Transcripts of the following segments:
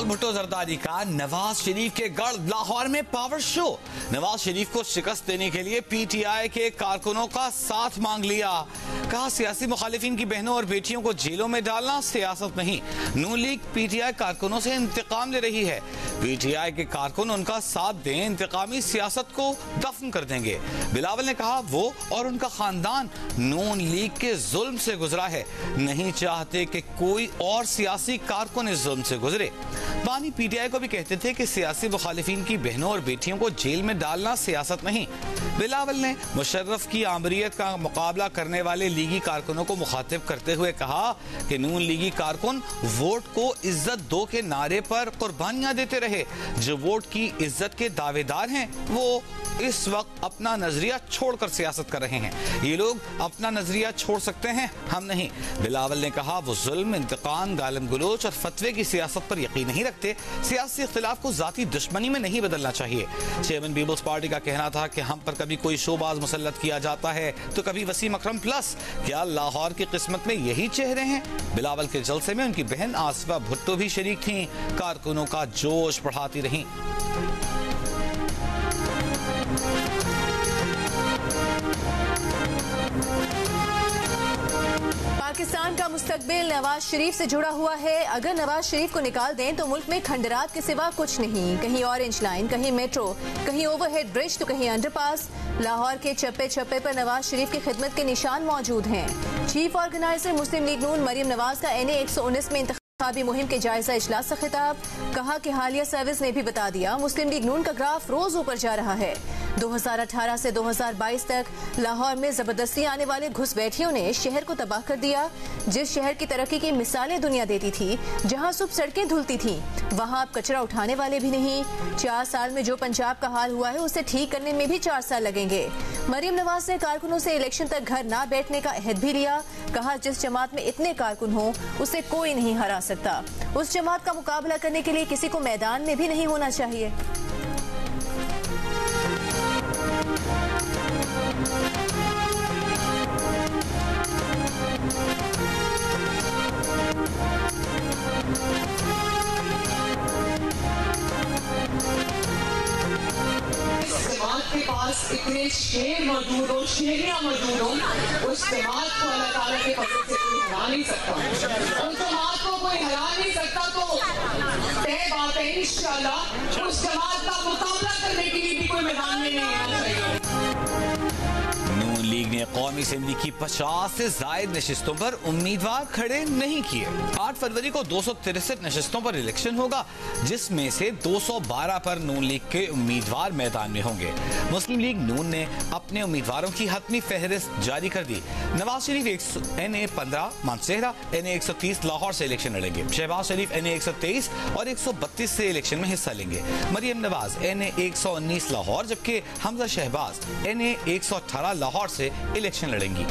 भुट्टो जरदारी का नवाज शरीफ के गढ़ लाहौर में पावर शो। नवाज शरीफ को शिकस्त देने के लिए पीटीआई के कारकुनों का साथ मांग लिया। कहा सियासी मुखालिफिन की बहनों और बेटियों को जेलों में डालना सियासत नहीं। नून लीग पीटीआई कारकुनों से इंतकाम ले रही है। पीटीआई के कारकुन उनका साथ दें, इंतकामी सियासत को दफन कर देंगे। बिलावल ने कहा वो और उनका खानदान नून लीग के जुल्म से गुजरा है, नहीं चाहते कि कोई और सियासी कारकुन इस जुल्म से गुजरे। बानी पीटीआई को भी कहते थे कि सियासी मुखालिफिन की बहनों और बेटियों को जेल में डालना सियासत नहीं। बिलावल ने मुशर्रफ की आमरीत का मुकाबला करने वाले लीगी कारकुनों को मुखातिब करते हुए कहा कि नून लीगी कारकुन वोट को इज्जत दो के नारे पर कुर्बानियां देते रहे। जो वोट की इज्जत के दावेदार हैं वो इस वक्त अपना नजरिया छोड़कर सियासत कर रहे हैं। ये लोग अपना नजरिया छोड़ सकते हैं, हम नहीं। बिलावल ने कहा वो जुल्म, इंतकाम, गालिम गलोच और फतवे की सियासत पर यकीन नहीं रखते। सियासी इख्तिलाफ को जाती दुश्मनी में नहीं बदलना चाहिए। चेयरमैन पीपल्स पार्टी का कहना था कि हम पर कभी कोई शोबाज मुसल्लत किया जाता है तो कभी वसीम अकरम प्लस। क्या लाहौर की किस्मत में यही चेहरे हैं? बिलावल के जलसे में उनकी बहन आसिफा भुट्टो भी शरीक थी। कारकुनों का जोश बढ़ाती रही। पाकिस्तान का मुस्तकबिल नवाज शरीफ से जुड़ा हुआ है। अगर नवाज शरीफ को निकाल दें तो मुल्क में खंडरात के सिवा कुछ नहीं। कहीं ऑरेंज लाइन, कहीं मेट्रो, कहीं ओवरहेड ब्रिज तो कहीं अंडरपास। लाहौर के चप्पे चप्पे पर नवाज शरीफ की खिदमत के निशान मौजूद हैं। चीफ ऑर्गेनाइजर मुस्लिम लीग नून मरियम नवाज का NA 119 में इंतखाबी मुहिम के जायजा इजलास से खिताब। कहा कि हालिया सर्विस ने भी बता दिया मुस्लिम लीग नून का ग्राफ रोज ऊपर जा रहा है। 2018 से 2022 तक लाहौर में जबरदस्ती आने वाले घुसपैठियों ने शहर को तबाह कर दिया। जिस शहर की तरक्की की मिसालें दुनिया देती थी, जहां सुबह सड़कें धुलती थीं, वहां अब कचरा उठाने वाले भी नहीं। 4 साल में जो पंजाब का हाल हुआ है उसे ठीक करने में भी 4 साल लगेंगे। मरियम नवाज ने कारकुनों से इलेक्शन तक घर ना बैठने का अहद भी लिया। कहा जिस जमात में इतने कारकुन हों उसे कोई नहीं हरा सकता। उस जमात का मुकाबला करने के लिए किसी को मैदान में भी नहीं होना चाहिए। के पास इतने शेर मौजूद हो, शेरियां मौजूद हो, उस जमात को अल्लाह ताला के फजल से कोई हरा नहीं सकता। उस जमात को कोई हरा नहीं सकता। तो तय बात है इंशाअल्लाह उस जमात का मुकाबला करने के लिए भी कोई मैदान में नहीं आना चाहिए। नून लीग ने कौमी असेंबली की 50 से ज्यादा नशिस्तों पर उम्मीदवार खड़े नहीं किए। 8 फरवरी को 263 नशिस्तों पर इलेक्शन होगा, जिसमें से 212 पर नून लीग के उम्मीदवार मैदान में होंगे। मुस्लिम लीग नून ने अपने उम्मीदवारों की हतमी फहरिस्त जारी कर दी। नवाज शरीफ NA 15 मानसेहरा, NA 130 लाहौर से इलेक्शन लड़ेंगे। शहबाज शरीफ NA 123 और 132 से इलेक्शन में हिस्सा लेंगे। मरियम नवाज NA 119 लाहौर, जबकि हमजा शहबाज NA 118 लाहौर से इलेक्शन लड़ेंगी।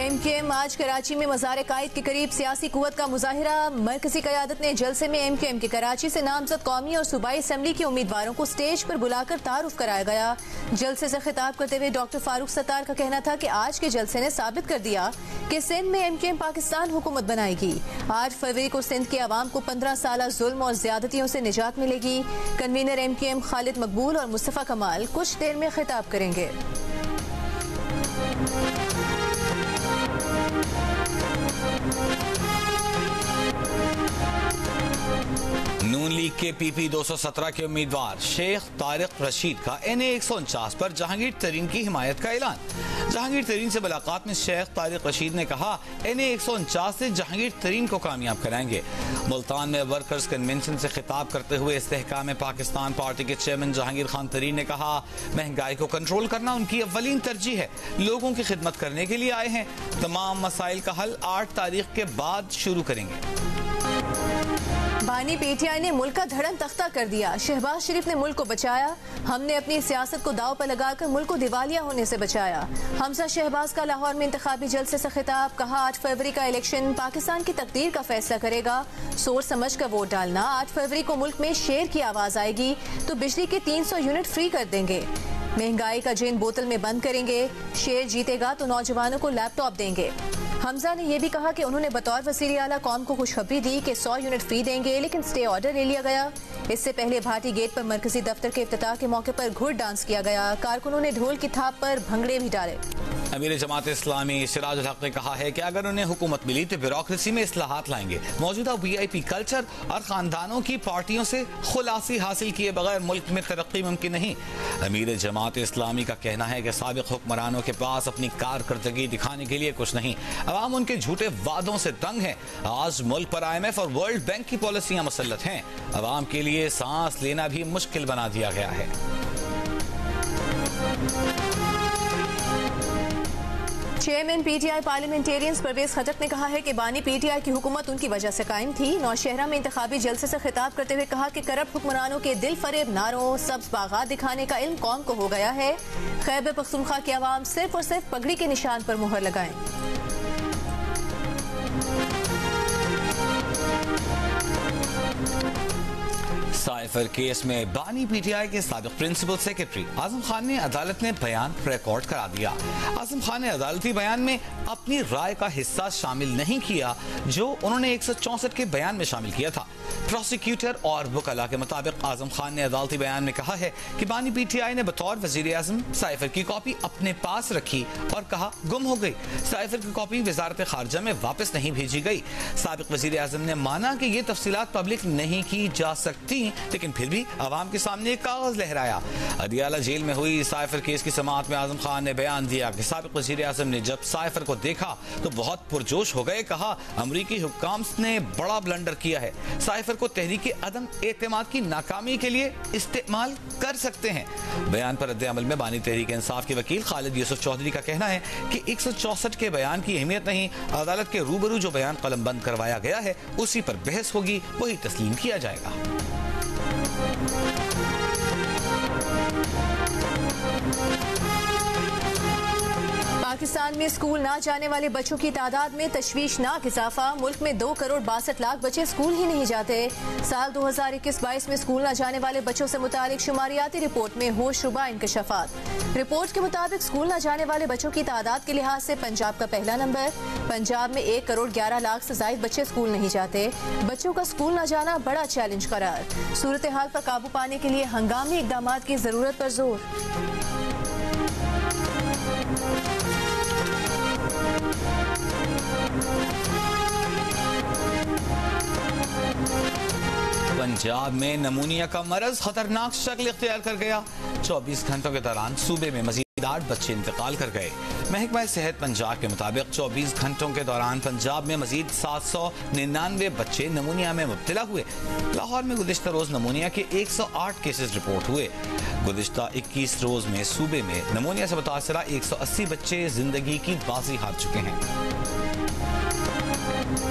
MQM आज कराची में मज़ार कायद के करीब सियासी कुव्वत का मुजाहिरा। मरकजी क़यादत ने जलसे में MQM के कराची से नामजद कौमी और सूबाई असेंबली के उम्मीदवारों को स्टेज पर बुलाकर तारुफ कराया गया। जलसे से खिताब करते हुए डॉक्टर फारूक सत्तार का कहना था कि आज के जलसे ने साबित कर दिया कि सिंध में MQM पाकिस्तान हुकूमत बनाएगी। 8 फरवरी को सिंध के अवाम को 15 साल जुल्म और ज्यादतियों से निजात मिलेगी। कन्वीनर MQM खालिद मकबूल और मुस्तफ़ा कमाल कुछ देर में खिताब करेंगे। नून लीग के PP 217 के उम्मीदवार शेख तारिक रशीद का NA 149 पर जहांगीर तरीन की हिमायत का ऐलान। जहांगीर तरीन से मुलाकात में शेख तारिक रशीद ने कहा NA 149 से जहांगीर तरीन को कामयाब कराएंगे। मुल्तान में वर्कर्स कन्वेंशन से खिताब करते हुए इस्तेहकाम पाकिस्तान पार्टी के चेयरमैन जहांगीर खान तरीन ने कहा महंगाई को कंट्रोल करना उनकी अव्वलीन तरजीह है। लोगों की खिदमत करने के लिए आए हैं। तमाम मसाइल का हल 8 तारीख के बाद शुरू करेंगे। बानी PTI ने मुल्क का धड़न तख्ता कर दिया। शहबाज शरीफ ने मुल्क को बचाया। हमने अपनी सियासत को दाव पर लगाकर मुल्क को दिवालिया होने से बचाया। हमजा शहबाज का लाहौर में इंतखाबी जलसे से खिताब। कहा 8 फरवरी का इलेक्शन पाकिस्तान की तकदीर का फैसला करेगा। सोच समझ कर वोट डालना। 8 फरवरी को मुल्क में शेर की आवाज आएगी तो बिजली के 300 यूनिट फ्री कर देंगे। महंगाई का जेन बोतल में बंद करेंगे। शेर जीतेगा तो नौजवानों को लैपटॉप देंगे। हमजा ने यह भी कहा कि उन्होंने बतौर वज़ीर आला कौम को खुशखबरी दी कि 100 यूनिट फ्री देंगे, लेकिन स्टे ऑर्डर ले लिया गया। इससे पहले भाटी गेट पर मरकजी दफ्तर के इफ्तिताह के मौके पर घुड़ डांस किया गया। कारकुनों ने ढोल की थाप पर भंगड़े भी डाले। अमीर जमात इस्लामी सिराजुल हक ने कहा है कि अगर उन्हें हुकूमत मिली तो ब्यूरोक्रेसी में इस्लाहात लाएंगे। मौजूदा VIP कल्चर और खानदानों की पार्टियों से खुलासी हासिल किए बगैर मुल्क में तरक्की मुमकिन नहीं। अमीर जमात इस्लामी का कहना है कि साबिक हुक्मरानों के पास अपनी कारकर्दगी दिखाने के लिए कुछ नहीं, अवाम उनके झूठे वादों से तंग है। आज मुल्क पर IMF और वर्ल्ड बैंक की पॉलिसियां मुसल्लत हैं। अवाम के लिए सांस लेना भी मुश्किल बना दिया गया है। चेयरमैन PTI पार्लियामेंटेरियंस परवेज खटक ने कहा है कि बानी PTI की हुकूमत उनकी वजह से कायम थी। नौशहरा में इंतखाबी जलसे से खिताब करते हुए कहा कि करप्ट हुक्मरानों के दिल फरेब नारों, सब्ज बागात दिखाने का इल्म कौम को हो गया है। खैबर पख्तूनख्वा की आवाम सिर्फ और सिर्फ पगड़ी के निशान पर मुहर लगाएं। साइफर केस में बानी PTI के साबिक प्रिंसिपल सेक्रेटरी आजम खान ने अदालत में बयान रिकॉर्ड करा दिया। आजम खान ने अदालती बयान में अपनी राय का हिस्सा शामिल नहीं किया जो उन्होंने 164 के बयान में शामिल किया था। प्रोसिक्यूटर और वकला के मुताबिक आजम खान ने अदालती बयान में कहा है कि बानी PTI ने बतौर वजीर आजम साइफर की कॉपी अपने पास रखी और कहा गुम हो गई। साइफर की कॉपी वजारत खारजा में वापस नहीं भेजी गई। साबिक वजीर आजम ने माना कि ये तफसीलात पब्लिक नहीं की जा सकती, लेकिन फिर भी आवाम के सामने एक कागज लहराया। अदियाला जेल में हुई साइफर केस की समाअत में आजम खान ने बयान दिया कि साबिक वजीर आजम ने जब साइफर को देखा तो बहुत पुरजोश हो गए। कहा अमरीकी हुक्काम ने बड़ा ब्लंडर किया है, साइफर को तहरीक अदम एतमाद की नाकामी के लिए इस्तेमाल कर सकते हैं। बयान पर रद्द अमल में बानी तहरीक इंसाफ के वकील खालिद यूसुफ चौधरी का कहना है कि 164 के बयान की अहमियत नहीं, अदालत के रूबरू जो बयान कलमबंद करवाया गया है उसी पर बहस होगी, वही तस्लीम किया जाएगा। पाकिस्तान में स्कूल ना जाने वाले बच्चों की तादाद में तशवीशनाक इजाफा। मुल्क में 2 करोड़ 62 लाख बच्चे स्कूल ही नहीं जाते। साल 2021-22 में स्कूल ना जाने वाले बच्चों से मुतालिक शुमारियाती रिपोर्ट में होशरुबा इंकशाफात। रिपोर्ट के मुताबिक स्कूल ना जाने वाले बच्चों की तादाद के लिहाज से पंजाब का पहला नंबर। पंजाब में 1 करोड़ 11 लाख से ज्यादा बच्चे स्कूल नहीं जाते। बच्चों का स्कूल ना जाना बड़ा चैलेंज करार। सूरत हाल पर काबू पाने के लिए हंगामी इकदाम की जरूरत पर जोर। पंजाब में नमूनिया का मरज खतरनाक शक्ल इख्तियार कर गया। 24 घंटों के दौरान सूबे में मजीद 8 बच्चे इंतकाल कर गए। महकमा सेहत पंजाब के मुताबिक 24 घंटों के दौरान पंजाब में मजीद 799 बच्चे नमूनिया में मुब्तला हुए। लाहौर में गुज़िश्ता रोज नमूनिया के 108 केसेस रिपोर्ट हुए। गुज़िश्ता 21 रोज में सूबे में नमूनिया से मुतासरा 180 बच्चे जिंदगी की बाजी हार चुके हैं।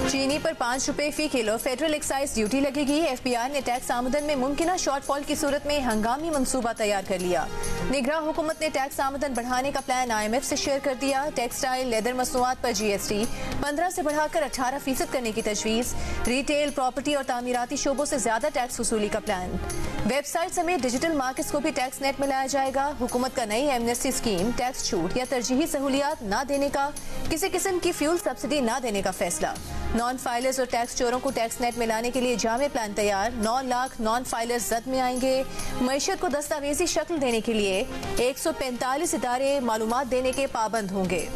चीनी पर 5 रुपए फी किलो फेडरल एक्साइज ड्यूटी लगेगी। FBI ने टैक्स आमदन में मुमकिना शॉर्टफॉल की सूरत में हंगामी मंसूबा तैयार कर लिया। निगरां हुकूमत ने टैक्स आमदन बढ़ाने का प्लान IMF से शेयर कर दिया। टेक्सटाइल लेदर मसनूआत पर GST 15 से बढ़ाकर 18% करने की तजवीज। रिटेल, प्रॉपर्टी और तामीराती शोबों से ज्यादा टैक्स वसूली का प्लान। वेबसाइट समेत डिजिटल मार्केट्स को भी टैक्स नेट में लाया जाएगा। हुकूमत का नई एमनेस्टी स्कीम, टैक्स छूट या तरजीही सहूलियात न देने का, किसी किस्म की फ्यूल सब्सिडी न देने का फैसला। नॉन फाइलर्स और टैक्स चोरों को टैक्स नेट में लाने के लिए जामे प्लान तैयार। 9 लाख नॉन फाइलर्स जद में आएंगे। मईशत को दस्तावेजी शक्ल देने के लिए 145 इदारे मालूमात देने के पाबंद होंगे।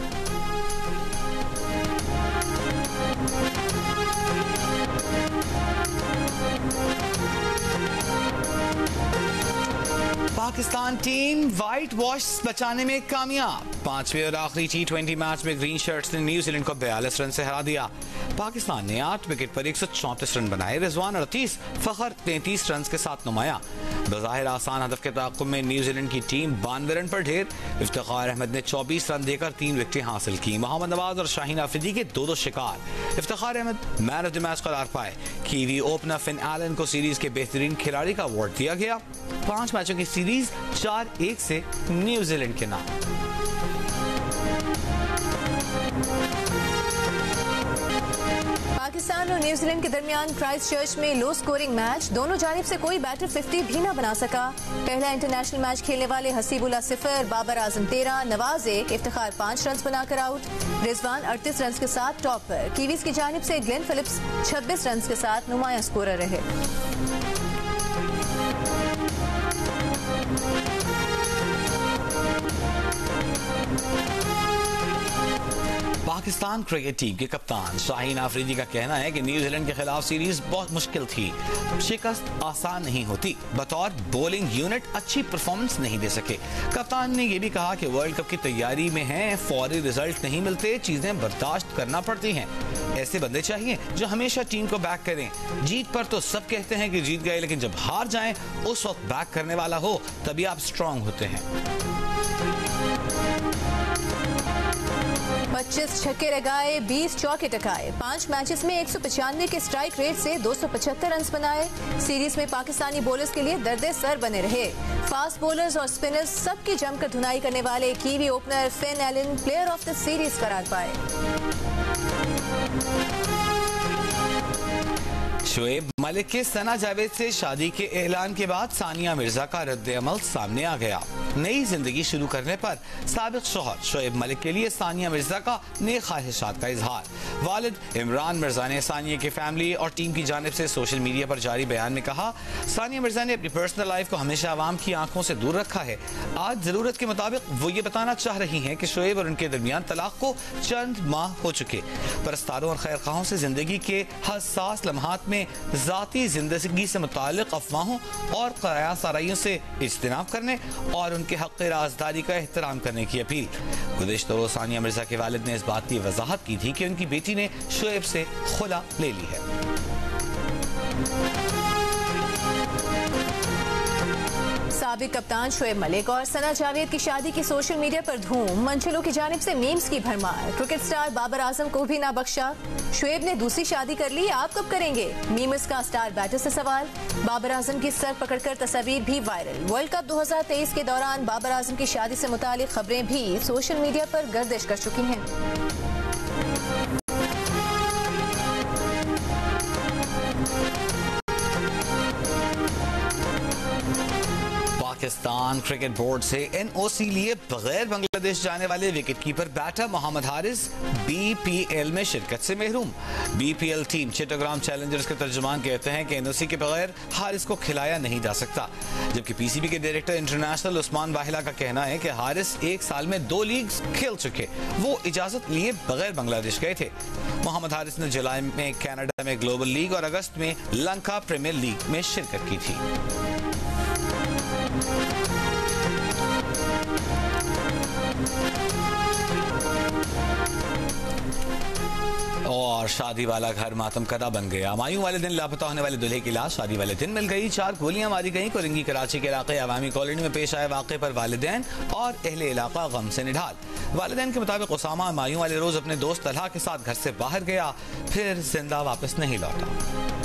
पाकिस्तान टीम व्हाइट वॉश बचाने में कामयाब। 5वें और आखिरी T20 मैच में ग्रीन शर्ट्स ने न्यूजीलैंड को 42 रन से हरा दिया। पाकिस्तान ने 8 विकेट पर 134 रन बनाए। रिजवान 38, फखर 33 रन के साथ नुमाया। बज़ाहिर आसान हदफ के ताक़ुब में न्यूजीलैंड की टीम 92 रन पर ढेर। इफ्तिखार अहमद ने 24 रन देकर 3 विकेटें हासिल की। मोहम्मद नवाज और शाहीन आफरीदी के 2-2 शिकार। Iftikhar Ahmed man of the match करार पाए। कीवी ओपनर फिन एलन को सीरीज के बेहतरीन खिलाड़ी का अवार्ड दिया गया। 5 मैचों की सीरीज 4-1 से न्यूजीलैंड के नाम। पाकिस्तान पाकिस्तान और न्यूजीलैंड के दरमियान क्राइस्ट चर्च में लो स्कोरिंग मैच। दोनों जानिब से कोई बैटर 50 भी न बना सका। पहला इंटरनेशनल मैच खेलने वाले हसीबुल्ला 0, बाबर आजम 13, नवाज 1, इफ्तिखार 5 रन बनाकर आउट। रिजवान 38 रन के साथ टॉप पर। कीवीज की जानिब से ग्लेन फिलिप्स 26 रन के साथ नुमाया स्कोरर रहे। पाकिस्तान क्रिकेट टीम के कप्तान शाहीन आफरीदी का कहना है कि न्यूजीलैंड के खिलाफ सीरीज बहुत मुश्किल थी, शिकस्त आसान नहीं होती। बतौर बॉलिंग यूनिट अच्छी परफॉर्मेंस नहीं दे सके। कप्तान ने यह भी कहा कि वर्ल्ड कप की तैयारी में हैं, फौरी रिजल्ट नहीं मिलते, चीजें बर्दाश्त करना पड़ती हैं। ऐसे बंदे चाहिए जो हमेशा टीम को बैक करें। जीत पर तो सब कहते हैं कि जीत गए, लेकिन जब हार जाएं उस वक्त बैक करने वाला हो, तभी आप स्ट्रांग होते हैं। 25 छक्के लगाए, 20 चौके टकाए। 5 मैचेस में 195 के स्ट्राइक रेट से 275 रन बनाए। सीरीज में पाकिस्तानी बॉलर्स के लिए दर्दे सर बने रहे। फास्ट बॉलर्स और स्पिनर्स सबकी जमकर धुनाई करने वाले kiwi opener Finn Elon player of the series करार पाए। शोएब मलिक के सना जावेद से शादी के ऐलान के बाद सानिया मिर्जा का रद्द-ए-अमल सामने आ गया। नई जिंदगी शुरू करने पर साबिक शौहर शोएब मलिक के लिए सानिया मिर्जा का नेक ख्वाहिशात का इजहार। वालिद इमरान मिर्जा ने सानिया की फैमिली और टीम की जानिब से सोशल मीडिया पर जारी बयान में कहा, सानिया मिर्जा ने अपनी पर्सनल लाइफ को हमेशा आवाम की आंखों से दूर रखा है। आज जरूरत के मुताबिक वो ये बताना चाह रही हैं कि शोएब और उनके दरमियान तलाक को चंद माह हो चुके। परस्तारों और खैरखाहों से जिंदगी के हसास लम्हात में जाती जिंदगी से मुताल्लिक अफवाहों और कयास आराइयों से इज्तिनाब करने और उनके हक़ राज़दारी का एहतराम करने की अपील। गुज़िश्ता रोज़ सानिया मिर्जा के वालिद ने इस बात की वजाहत की थी कि उनकी बेटी ने शोएब से खुला ले ली है। साबिक कप्तान शोएब मलिक और सना जावेद की शादी की सोशल मीडिया पर धूम। मंचलों की जानिब से मीम्स की भरमार। क्रिकेट स्टार बाबर आजम को भी ना बख्शा। शोएब ने दूसरी शादी कर ली, आप कब करेंगे? मीम्स का स्टार बैटर से सवाल। बाबर आजम की सर पकड़कर तस्वीर भी वायरल। वर्ल्ड कप 2023 के दौरान बाबर आजम की शादी से मुतालिक खबरें भी सोशल मीडिया पर गर्दिश कर चुकी हैं। पाकिस्तान क्रिकेट बोर्ड से एनओसी लिए बगैर बांग्लादेश जाने वाले wicketkeeper batter Mohammad Haris BPL में शिरकत से महरूम। बीपीएल टीम चिट्टाग्राम चैलेंजर्स के तर्जुमान कहते हैं कि एनओसी के बगैर हारिस को खिलाया नहीं जा सकता, जबकि पीसीबी के डायरेक्टर इंटरनेशनल उस्मान वाहिला का कहना है कि हारिस 1 साल में 2 लीग खेल चुके, वो इजाजत लिए बगैर बांग्लादेश गए थे। मोहम्मद हारिस ने जुलाई में कनाडा में ग्लोबल लीग और अगस्त में लंका प्रीमियर लीग में शिरकत की थी। और शादी वाला घर मातम कदा बन गया। मायूं वाले दिन लापता होने वाले दूल्हे की लाश शादी वाले दिन मिल गई। 4 गोलियां मारी गईं। कोरंगी कराची के इलाके अवामी कॉलोनी में पेश आए वाक़े पर वालिदैन और अहले इलाका गम से निढाल। वालिदैन के मुताबिक उसामा मायूं वाले रोज अपने दोस्त तलहा के साथ घर से बाहर गया, फिर जिंदा वापस नहीं लौटा।